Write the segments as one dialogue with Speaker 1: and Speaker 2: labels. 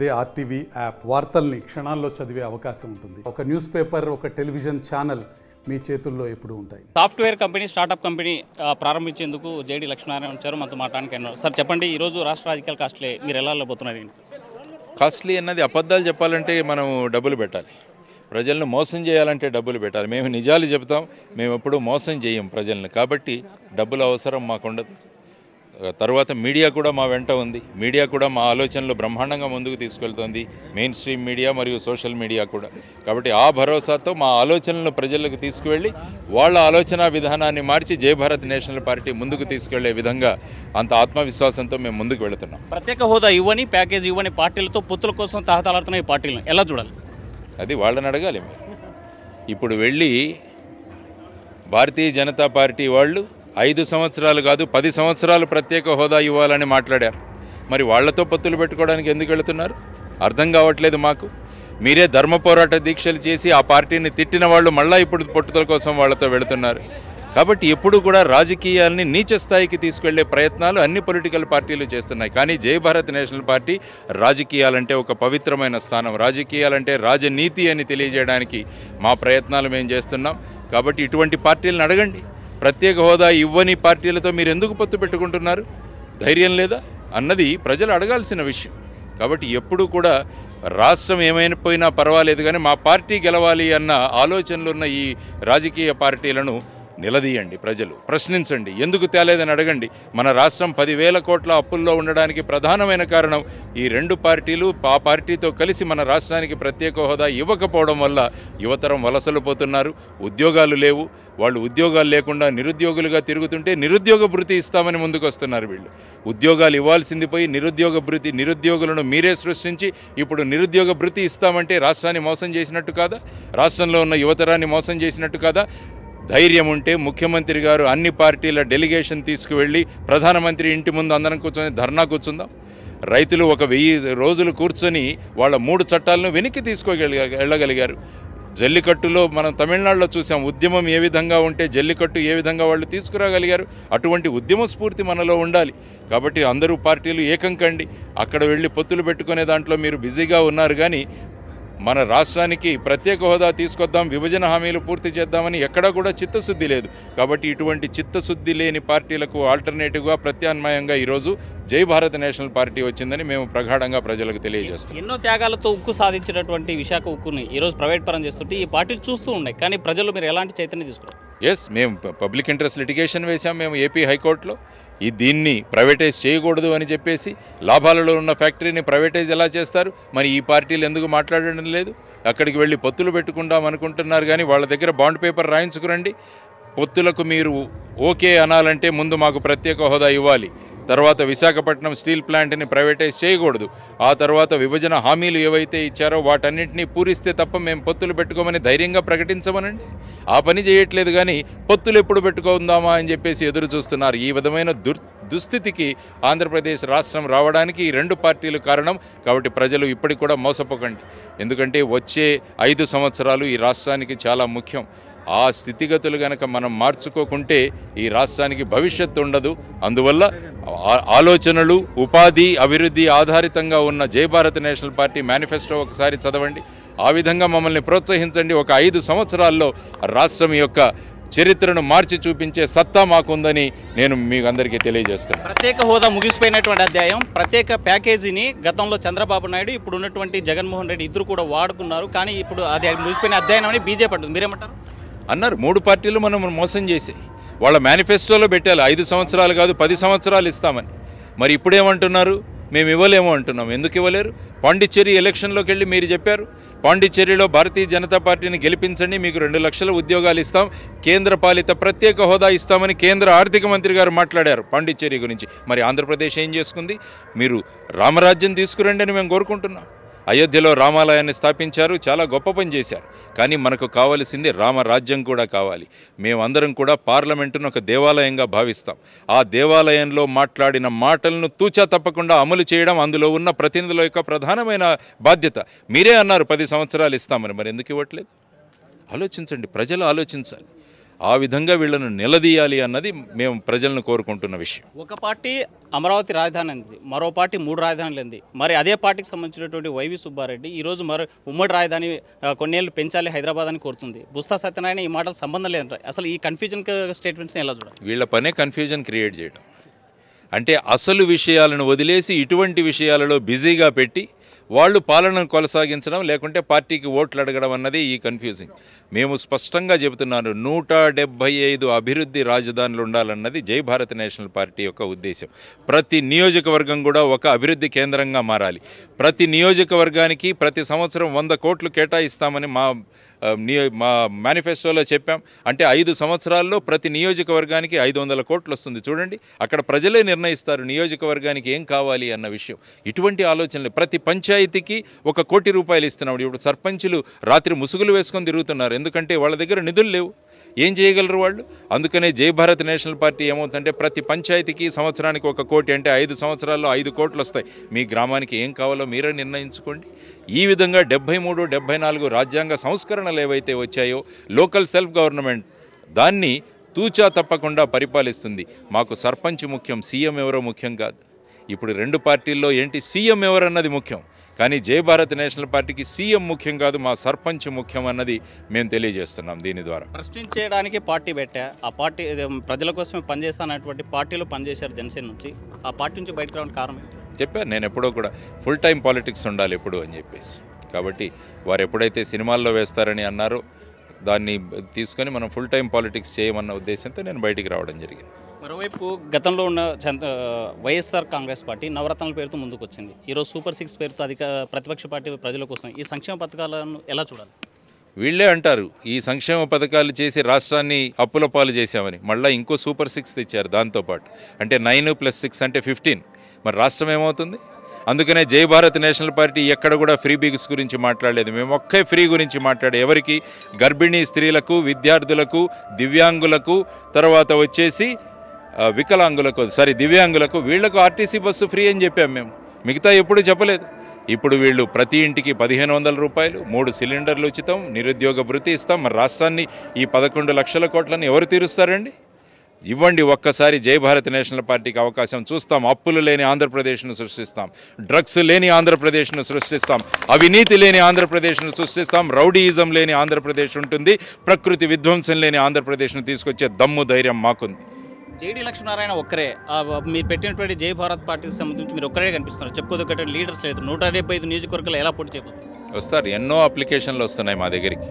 Speaker 1: అదే RTV app వార్తల్ని క్షణాల్లో చదివే అవకాశం ఉంటుంది. ఒక న్యూస్ పేపర్, ఒక టెలివిజన్ ఛానల్ మీ చేతుల్లో ఎప్పుడు ఉంటాయి.
Speaker 2: సాఫ్ట్వేర్ కంపెనీ, స్టార్టప్ కంపెనీ ప్రారంభించేందుకు జేడి లక్ష్మీనారాయణ వచ్చారు. మనతో మాట్లాడడానికి అన్నారు. సార్ చెప్పండి, ఈరోజు రాష్ట్ర రాజకీయాలు కాస్ట్లీ మీరు ఎలా వెళ్ళబోతున్నారు?
Speaker 3: కాస్ట్లీ అన్నది అబద్ధాలు చెప్పాలంటే మనం డబ్బులు పెట్టాలి, ప్రజలను మోసం చేయాలంటే డబ్బులు పెట్టాలి. మేము నిజాలు చెప్తాం, మేము ఎప్పుడూ మోసం చేయం ప్రజల్ని. కాబట్టి డబ్బుల అవసరం మాకుండదు. తర్వాత మీడియా కూడా మా వెంట ఉంది. మీడియా కూడా మా ఆలోచనలు బ్రహ్మాండంగా ముందుకు తీసుకెళ్తుంది, మెయిన్ స్ట్రీమ్ మీడియా మరియు సోషల్ మీడియా కూడా. కాబట్టి ఆ భరోసాతో మా ఆలోచనలను ప్రజలకు తీసుకువెళ్ళి వాళ్ళ ఆలోచన విధానాన్ని మార్చి జై భారత్ నేషనల్ పార్టీ ముందుకు తీసుకెళ్లే విధంగా అంత ఆత్మవిశ్వాసంతో మేము ముందుకు వెళుతున్నాం.
Speaker 2: ప్రత్యేక హోదా ఇవ్వని, ప్యాకేజ్ ఇవ్వని పార్టీలతో పొత్తుల కోసం తహతలాడుతున్న ఈ పార్టీలను ఎలా చూడాలి?
Speaker 3: అది వాళ్ళని అడగాలి. మీరు ఇప్పుడు వెళ్ళి భారతీయ జనతా పార్టీ వాళ్ళు 5 సంవత్సరాలు కాదు 10 సంవత్సరాలు ప్రత్యేక హోదా ఇవ్వాలని మాట్లాడారు. మరి వాళ్లతో పొత్తులు పెట్టుకోవడానికి ఎందుకు వెళుతున్నారు అర్థం కావట్లేదు మాకు. మీరే ధర్మ పోరాట దీక్షలు చేసి ఆ పార్టీని తిట్టిన వాళ్ళు మళ్ళీ ఇప్పుడు పొట్టుదల కోసం వాళ్ళతో వెళుతున్నారు. కాబట్టి ఎప్పుడు కూడా రాజకీయాల్ని నీచ స్థాయికి తీసుకెళ్లే ప్రయత్నాలు అన్ని పొలిటికల్ పార్టీలు చేస్తున్నాయి. కానీ జై భారత్ నేషనల్ పార్టీ రాజకీయాలంటే ఒక పవిత్రమైన స్థానం, రాజకీయాలంటే రాజనీతి అని తెలియజేయడానికి మా ప్రయత్నాలు మేము చేస్తున్నాం. కాబట్టి ఇటువంటి పార్టీలను అడగండి, ప్రత్యేక హోదా ఇవ్వని పార్టీలతో మీరు ఎందుకు పొత్తు పెట్టుకుంటున్నారు, ధైర్యం లేదా అన్నది ప్రజలు అడగాల్సిన విషయం. కాబట్టి ఎప్పుడు కూడా రాష్ట్రం ఏమైనా పర్వాలేదు కానీ మా పార్టీ గెలవాలి అన్న ఆలోచనలు ఉన్న ఈ రాజకీయ పార్టీలను నిలదీయండి, ప్రజలు ప్రశ్నించండి, ఎందుకు తేలేదని అడగండి. మన రాష్ట్రం 10,000 కోట్ల అప్పుల్లో ఉండడానికి ప్రధానమైన కారణం ఈ రెండు పార్టీలు. ఆ పార్టీతో కలిసి మన రాష్ట్రానికి ప్రత్యేక హోదా ఇవ్వకపోవడం వల్ల యువతరం వలసలు పోతున్నారు, ఉద్యోగాలు లేవు. వాళ్ళు ఉద్యోగాలు లేకుండా నిరుద్యోగులుగా తిరుగుతుంటే నిరుద్యోగ భృతి ఇస్తామని ముందుకు వస్తున్నారు వీళ్ళు. ఉద్యోగాలు ఇవ్వాల్సింది పోయి నిరుద్యోగులను మీరే సృష్టించి ఇప్పుడు నిరుద్యోగ భృతి ఇస్తామంటే రాష్ట్రాన్ని మోసం చేసినట్టు కాదా, రాష్ట్రంలో ఉన్న యువతరాన్ని మోసం చేసినట్టు కాదా? ధైర్యం ఉంటే ముఖ్యమంత్రి గారు అన్ని పార్టీల డెలిగేషన్ తీసుకువెళ్ళి ప్రధానమంత్రి ఇంటి ముందు అందరం కూర్చొని ధర్నా కూర్చుందాం. రైతులు 1000 రోజులు కూర్చొని వాళ్ళ 3 చట్టాలను వెనక్కి వెళ్ళగలిగారు. జల్లికట్టులో మనం తమిళనాడులో చూసాం, ఉద్యమం ఏ విధంగా ఉంటే జల్లికట్టు ఏ విధంగా వాళ్ళు తీసుకురాగలిగారు. అటువంటి ఉద్యమ స్ఫూర్తి మనలో ఉండాలి. కాబట్టి అందరూ పార్టీలు ఏకం కండి. అక్కడ వెళ్ళి పొత్తులు పెట్టుకునే దాంట్లో మీరు బిజీగా ఉన్నారు కానీ మన రాష్ట్రానికి ప్రత్యేక హోదా తీసుకొద్దాం, విభజన హామీలు పూర్తి చేద్దామని ఎక్కడా కూడా చిత్తశుద్ధి లేదు. కాబట్టి ఇటువంటి చిత్తశుద్ధి లేని పార్టీలకు ఆల్టర్నేటివ్గా ప్రత్యామ్నాయంగా ఈరోజు జై భారత్ నేషనల్ పార్టీ వచ్చిందని మేము ప్రగాఢంగా ప్రజలకు తెలియజేస్తాం.
Speaker 2: ఎన్నో త్యాగాలతో ఉక్కు సాధించినటువంటి విశాఖ ఉక్కుని ఈరోజు ప్రైవేట్ పరం చేస్తుంటే ఈ పార్టీలు చూస్తూ ఉన్నాయి. కానీ ప్రజలు మీరు ఎలాంటి చైతన్యం తీసుకున్నారు?
Speaker 3: మేము పబ్లిక్ ఇంట్రెస్ట్ లిటిగేషన్ వేసాం మేము ఏపీ హైకోర్టులో. దీన్ని ప్రైవేటైజ్ చేయకూడదు అని చెప్పేసి, లాభాలలో ఉన్న ఫ్యాక్టరీని ప్రైవేటైజ్ ఎలా చేస్తారు, మరి ఈ పార్టీలు ఎందుకు మాట్లాడడం లేదు? అక్కడికి వెళ్ళి పొత్తులు పెట్టుకుందాం అనుకుంటున్నారు కానీ వాళ్ళ దగ్గర బాండ్ పేపర్ రాయించుకురండి. పొత్తులకు మీరు ఓకే అనాలంటే ముందు మాకు ప్రత్యేక హోదా ఇవ్వాలి, తర్వాత విశాఖపట్నం స్టీల్ ప్లాంట్ని ప్రైవేటైజ్ చేయకూడదు, ఆ తర్వాత విభజన హామీలు ఏవైతే ఇచ్చారో వాటన్నింటినీ పూరిస్తే తప్ప మేము పొత్తులు పెట్టుకోమని ధైర్యంగా ప్రకటించమనండి. ఆ పని చేయట్లేదు కానీ పొత్తులు ఎప్పుడు పెట్టుకుందామా అని చెప్పేసి ఎదురు చూస్తున్నారు. ఈ విధమైన దుస్థితికి ఆంధ్రప్రదేశ్ రాష్ట్రం రావడానికి ఈ రెండు పార్టీలు కారణం. కాబట్టి ప్రజలు ఇప్పటికి కూడా మోసపోకండి, ఎందుకంటే వచ్చే 5 సంవత్సరాలు ఈ రాష్ట్రానికి చాలా ముఖ్యం. ఆ స్థితిగతులు కనుక మనం మార్చుకోకుంటే ఈ రాష్ట్రానికి భవిష్యత్తు ఉండదు. అందువల్ల ఆలోచనలు, ఉపాధి, అభివృద్ధి ఆధారితంగా ఉన్న జై భారత్ నేషనల్ పార్టీ మేనిఫెస్టో ఒకసారి చదవండి. ఆ విధంగా మమ్మల్ని ప్రోత్సహించండి. ఒక 5 సంవత్సరాల్లో రాష్ట్రం యొక్క చరిత్రను మార్చి చూపించే సత్తా మాకుందని నేను మీకు అందరికీ తెలియజేస్తాను.
Speaker 2: ప్రత్యేక హోదా ముగిసిపోయినటువంటి అధ్యాయం. ప్రత్యేక ప్యాకేజీని గతంలో చంద్రబాబు నాయుడు, ఇప్పుడు ఉన్నటువంటి జగన్మోహన్ రెడ్డి ఇద్దరు కూడా వాడుకున్నారు. కానీ ఇప్పుడు అది ముగిసిపోయిన అధ్యాయం అని బీజేపీ అంటుంది. మీరేమంటారు?
Speaker 3: అన్నారు 3 పార్టీలు మనం మోసం చేసి వాళ్ళ మేనిఫెస్టోలో పెట్టాలి 5 సంవత్సరాలు కాదు 10 సంవత్సరాలు ఇస్తామని. మరి ఇప్పుడేమంటున్నారు? మేము ఇవ్వలేము అంటున్నాం. ఎందుకు ఇవ్వలేరు? పాండిచ్చేరి ఎలక్షన్లోకి వెళ్ళి మీరు చెప్పారు, పాండిచ్చేరిలో భారతీయ జనతా పార్టీని గెలిపించండి, మీకు 2 లక్షల ఉద్యోగాలు ఇస్తాం, కేంద్ర పాలిత ప్రత్యేక హోదా ఇస్తామని కేంద్ర ఆర్థిక మంత్రి గారు మాట్లాడారు పాండిచ్చేరి గురించి. మరి ఆంధ్రప్రదేశ్ ఏం చేసుకుంది? మీరు రామరాజ్యం తీసుకురండి అని మేము కోరుకుంటున్నాం. అయోధ్యలో రామాలయాన్ని స్థాపించారు, చాలా గొప్ప పని చేశారు. కానీ మనకు కావలసింది రామరాజ్యం కూడా కావాలి. మేమందరం కూడా పార్లమెంటును ఒక దేవాలయంగా భావిస్తాం. ఆ దేవాలయంలో మాట్లాడిన మాటలను తూచా తప్పకుండా అమలు చేయడం అందులో ఉన్న ప్రతినిధుల యొక్క ప్రధానమైన బాధ్యత. మీరే అన్నారు 10 సంవత్సరాలు ఇస్తామని, మరి ఎందుకు ఇవ్వట్లేదు? ఆలోచించండి, ప్రజలు ఆలోచించాలి. ఆ విధంగా వీళ్ళను నిలదీయాలి అన్నది మేము ప్రజలను కోరుకుంటున్న విషయం.
Speaker 2: ఒక పార్టీ అమరావతి రాజధాని అంది, మరో పార్టీ 3 రాజధానులు అంది. మరి అదే పార్టీకి సంబంధించినటువంటి వైవి సుబ్బారెడ్డి ఈరోజు మరో ఉమ్మడి రాజధాని కొన్నేళ్ళు పెంచాలి హైదరాబాద్ అని కోరుతుంది. బుస్తా సత్యనారాయణ ఈ మాటలు సంబంధం లేదంటారు. అసలు ఈ కన్ఫ్యూజన్ స్టేట్మెంట్స్ని ఎలా చూడాలి?
Speaker 3: వీళ్ళ పనే కన్ఫ్యూజన్ క్రియేట్ చేయడం. అంటే అసలు విషయాలను వదిలేసి ఇటువంటి విషయాలలో బిజీగా పెట్టి వాళ్ళు పాలనను కొనసాగించడం, లేకుంటే పార్టీకి ఓట్లు అడగడం అన్నది ఈ కన్ఫ్యూజింగ్. మేము స్పష్టంగా చెబుతున్నాను, 175 అభివృద్ధి రాజధానులు ఉండాలన్నది జై భారత్ నేషనల్ పార్టీ యొక్క ఉద్దేశం. ప్రతి నియోజకవర్గం కూడా ఒక అభివృద్ధి కేంద్రంగా మారాలి. ప్రతి నియోజకవర్గానికి ప్రతి సంవత్సరం 100 కోట్లు కేటాయిస్తామని మా మేనిఫెస్టోలో చెప్పాం. అంటే 5 సంవత్సరాల్లో ప్రతి నియోజకవర్గానికి 500 కోట్లు వస్తుంది. చూడండి, అక్కడ ప్రజలే నిర్ణయిస్తారు నియోజకవర్గానికి ఏం కావాలి అన్న విషయం. ఇటువంటి ఆలోచనలు ప్రతి పంచాయతీకి 1 కోటి రూపాయలు ఇస్తున్నాడు. ఇప్పుడు సర్పంచులు రాత్రి ముసుగులు వేసుకొని తిరుగుతున్నారు, ఎందుకంటే వాళ్ళ దగ్గర నిధులు లేవు. ఏం చేయగలరు వాళ్ళు? అందుకనే జై భారత్ నేషనల్ పార్టీ ఏమవుతుందంటే ప్రతి పంచాయతీకి సంవత్సరానికి 1 కోటి, అంటే 5 సంవత్సరాల్లో 5 కోట్లు వస్తాయి. మీ గ్రామానికి ఏం కావాలో మీరే నిర్ణయించుకోండి. ఈ విధంగా 73, 74 రాజ్యాంగ సంస్కరణలు ఏవైతే వచ్చాయో లోకల్ సెల్ఫ్ గవర్నమెంట్ దాన్ని తూచా తప్పకుండా పరిపాలిస్తుంది. మాకు సర్పంచ్ ముఖ్యం, సీఎం ఎవరో ముఖ్యం కాదు. ఇప్పుడు 2 పార్టీల్లో ఏంటి సీఎం ఎవరన్నది ముఖ్యం, కానీ జై భారత్ నేషనల్ పార్టీకి సీఎం ముఖ్యం కాదు, మా సర్పంచ్ ముఖ్యం అన్నది మేము తెలియజేస్తున్నాం. దీని ద్వారా
Speaker 2: ప్రశ్నించడానికి పార్టీ పెట్టా, ఆ పార్టీ ప్రజల కోసమే పనిచేస్తానటువంటి పార్టీలో పనిచేశారు జనసేన నుంచి. ఆ పార్టీ నుంచి బయటకు రావడానికి కారణం ఏంటి?
Speaker 3: చెప్పాను నేను ఎప్పుడో కూడా, ఫుల్ టైం పాలిటిక్స్ ఉండాలి ఎప్పుడు అని చెప్పేసి. కాబట్టి వారు ఎప్పుడైతే సినిమాల్లో వేస్తారని అన్నారో దాన్ని తీసుకొని మనం ఫుల్ టైం పాలిటిక్స్ చేయమన్న ఉద్దేశంతో నేను బయటికి రావడం జరిగింది.
Speaker 2: మరోవైపు గతంలో ఉన్న వైఎస్ఆర్ కాంగ్రెస్ పార్టీ నవరత్నాల పేరుతో ముందుకు వచ్చింది. ఈరోజు సూపర్ 6 పేరుతో ప్రతిపక్ష పార్టీ ప్రజల కోసం ఈ సంక్షేమ పథకాలను ఎలా చూడాలి?
Speaker 3: వీళ్ళే అంటారు ఈ సంక్షేమ పథకాలు చేసి రాష్ట్రాన్ని అప్పుల పాలు చేశామని. మళ్ళీ ఇంకో సూపర్ 6 తెచ్చారు దాంతోపాటు. అంటే 9 + 6 అంటే 15. మరి రాష్ట్రం ఏమవుతుంది? అందుకనే జై భారత్ నేషనల్ పార్టీ ఎక్కడ కూడా ఫ్రీ బిగ్స్ గురించి మాట్లాడలేదు. మేము ఒక్కే ఫ్రీ గురించి మాట్లాడే, ఎవరికి? గర్భిణీ స్త్రీలకు, విద్యార్థులకు, దివ్యాంగులకు, తర్వాత వచ్చేసి వికలాంగులకు, దివ్యాంగులకు, వీళ్లకు ఆర్టీసీ బస్సు ఫ్రీ అని చెప్పాం మేము. మిగతా ఎప్పుడు చెప్పలేదు. ఇప్పుడు వీళ్ళు ప్రతి ఇంటికి 1500 రూపాయలు, 3 సిలిండర్లు ఉచితం, నిరుద్యోగ భృతి ఇస్తాం. మరి రాష్ట్రాన్ని ఈ 11 లక్షల కోట్లను ఎవరు తీరుస్తారండి? ఇవ్వండి ఒక్కసారి జై భారత్ నేషనల్ పార్టీకి అవకాశం, చూస్తాం. అప్పులు లేని ఆంధ్రప్రదేశ్ను సృష్టిస్తాం, డ్రగ్స్ లేని ఆంధ్రప్రదేశ్ను సృష్టిస్తాం, అవినీతి లేని ఆంధ్రప్రదేశ్ను సృష్టిస్తాం, రౌడీయిజం లేని ఆంధ్రప్రదేశ్ ఉంటుంది, ప్రకృతి విధ్వంసం లేని ఆంధ్రప్రదేశ్ను తీసుకొచ్చే దమ్ము ధైర్యం మాకుంది.
Speaker 2: జేడీ లక్ష్మీనారాయణ ఒక్కరే, మీరు పెట్టినటువంటి జై భారత్ పార్టీకి సంబంధించి మీరు ఒక్కరే కనిపిస్తున్నారు. చెప్పుకోదగ్గ లీడర్స్ లేదు. 175 నియోజకవర్గాలు ఎలా పోటీ చేయబోతున్నారు?
Speaker 3: వస్తారు. ఎన్నో అప్లికేషన్లు వస్తున్నాయి మా దగ్గరికి.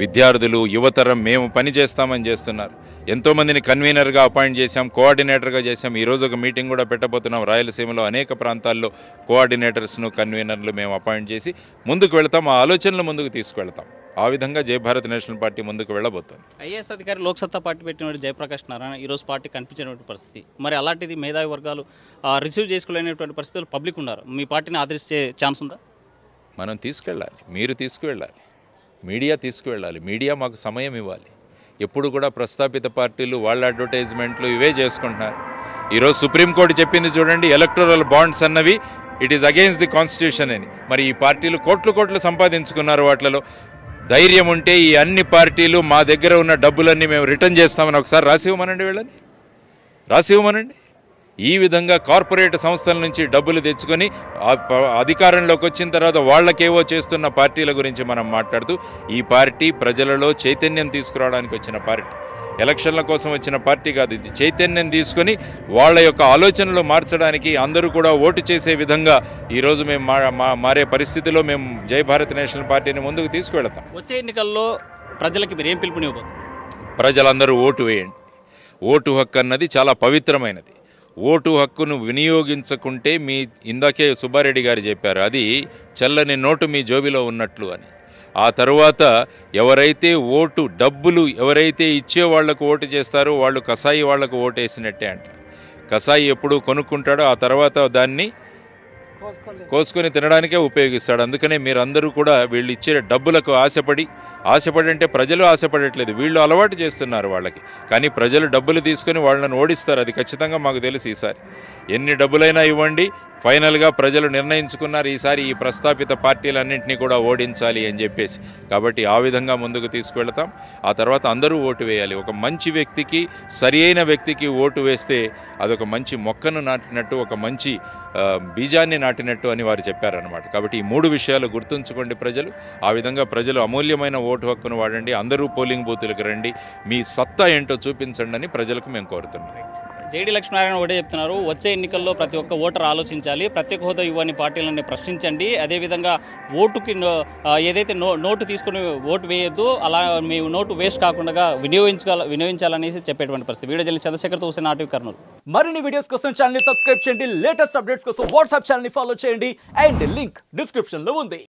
Speaker 3: విద్యార్థులు, యువతరం మేము పని చేస్తామని చేస్తున్నారు. ఎంతోమందిని కన్వీనర్గా అపాయింట్ చేశాం, కోఆర్డినేటర్గా చేశాం. ఈరోజు ఒక మీటింగ్ కూడా పెట్టబోతున్నాం. రాయలసీమలో అనేక ప్రాంతాల్లో కోఆర్డినేటర్స్ను, కన్వీనర్లు మేము అపాయింట్ చేసి ముందుకు వెళతాం. ఆ ఆలోచనలు ముందుకు తీసుకువెళ్తాం. ఆ విధంగా జై భారత్ నేషనల్ పార్టీ ముందుకు వెళ్ళబోతుంది.
Speaker 2: ఐఏఎస్ అధికారి లోక్సత్తా పార్టీ పెట్టిన జయప్రకాష్ నారాయణ ఈరోజు పార్టీ కనిపించినటువంటి పరిస్థితి. మరి అలాంటిది మేధావి వర్గాలు రిసీవ్ చేసుకోలేనటువంటి పరిస్థితులు పబ్లిక్ ఉన్నారు. మీ పార్టీని ఆదరించే ఛాన్స్ ఉందా?
Speaker 3: మనం తీసుకెళ్ళాలి, మీరు తీసుకువెళ్ళాలి, మీడియా తీసుకువెళ్ళాలి. మీడియా మాకు సమయం ఇవ్వాలి. ఎప్పుడు కూడా ప్రస్తాపిత పార్టీలు వాళ్ళ అడ్వర్టైజ్మెంట్లు ఇవే చేసుకుంటున్నారు. ఈరోజు సుప్రీంకోర్టు చెప్పింది చూడండి, ఎలక్టోరల్ బాండ్స్ అన్నవి it is against the constitution అని. మరి ఈ పార్టీలు కోట్లు సంపాదించుకున్నారు. వాటిలో ధైర్యం ఉంటే ఈ అన్ని పార్టీలు మా దగ్గర ఉన్న డబ్బులన్నీ మేము రిటర్న్ చేస్తామని ఒకసారి రాసివ్వమనండి, వీళ్ళని రాసివ్వమనండి. ఈ విధంగా కార్పొరేట్ సంస్థల నుంచి డబ్బులు తెచ్చుకొని అధికారంలోకి వచ్చిన తర్వాత వాళ్ళకేవో చేస్తున్న పార్టీల గురించి మనం మాట్లాడుతూ, ఈ పార్టీ ప్రజలలో చైతన్యం తీసుకురావడానికి వచ్చిన పార్టీ, ఎలక్షన్ల కోసం వచ్చిన పార్టీ కాదు. ఇది చైతన్యం తీసుకొని వాళ్ళ యొక్క ఆలోచనలు మార్చడానికి, అందరూ కూడా ఓటు చేసే విధంగా ఈరోజు మేము మారే పరిస్థితిలో మేము జై భారత్ నేషనల్ పార్టీని ముందుకు తీసుకువెళతాం.
Speaker 2: వచ్చే ఎన్నికల్లో ప్రజలకి మీరు ఏం పిలుపునివ్వబోతున్నారు?
Speaker 3: ప్రజలందరూ ఓటు వేయండి. ఓటు హక్కు అన్నది చాలా పవిత్రమైనది. ఓటు హక్కును వినియోగించకుంటే ఇందాకే సుబ్బారెడ్డి గారు చెప్పారు, అది చల్లని నోటు మీ జోబిలో ఉన్నట్లు అని. ఆ తరువాత ఎవరైతే ఓటు డబ్బులు ఎవరైతే ఇచ్చే వాళ్లకు ఓటు చేస్తారో వాళ్ళు కసాయి వాళ్లకు ఓటు వేసినట్టే అంటారు. కసాయి ఎప్పుడు కొనుక్కుంటాడో ఆ తర్వాత దాన్ని కోసుకొని తినడానికే ఉపయోగిస్తాడు. అందుకనే మీరందరూ కూడా వీళ్ళు ఇచ్చే డబ్బులకు ఆశపడి అంటే ప్రజలు ఆశపడట్లేదు, వీళ్ళు అలవాటు చేస్తున్నారు వాళ్ళకి. కానీ ప్రజలు డబ్బులు తీసుకొని వాళ్ళని ఓడిస్తారు, అది ఖచ్చితంగా మాకు తెలుసు. ఈసారి ఎన్ని డబ్బులైనా ఇవ్వండి, ఫైనల్గా ప్రజలు నిర్ణయించుకున్నారు ఈసారి ఈ ప్రస్తాపిత పార్టీలన్నింటినీ కూడా ఓడించాలి అని చెప్పేసి. కాబట్టి ఆ విధంగా ముందుకు తీసుకువెళ్తాం. ఆ తర్వాత అందరూ ఓటు వేయాలి. ఒక మంచి వ్యక్తికి, సరి అయిన వ్యక్తికి ఓటు వేస్తే అదొక మంచి మొక్కను నాటినట్టు, ఒక మంచి బీజాన్ని నాటినట్టు అని వారు చెప్పారన్నమాట. కాబట్టి ఈ 3 విషయాలు గుర్తుంచుకోండి ప్రజలు. ఆ విధంగా ప్రజలు అమూల్యమైన ఓటు హక్కును వాడండి. అందరూ పోలింగ్ బూతులకు రండి, మీ సత్తా ఏంటో చూపించండి అని ప్రజలకు మేము కోరుతున్నాం.
Speaker 2: జేడీ లక్ష్మీనారాయణ ఒకటే చెప్తున్నారు, వచ్చే ఎన్నికల్లో ప్రతి ఒక్క ఓటర్ ఆలోచించాలి, ప్రత్యేక హోదా ఇవ్వని పార్టీలని ప్రశ్నించండి, అదేవిధంగా ఓటుకి ఏదైతే నోటు తీసుకుని ఓటు వేయొద్దు, అలా మీ నోటు వేస్ట్ కాకుండా వినియోగించాలనేసి చెప్పేటువంటి పరిస్థితి. వీడియో జర్నలిస్ట్ చంద్రశేఖర్తో హుసేన్, ఆర్టీవీ కర్నూలు.
Speaker 4: మరిన్ని వీడియోస్ కోసం ఛానల్ ని సబ్స్క్రైబ్ చేయండి, లేటెస్ట్ అప్డేట్స్ కోసం వాట్సాప్ ఛానల్ ని ఫాలో చేయండి, అండ్ లింక్ డిస్క్రిప్షన్ లో ఉంది.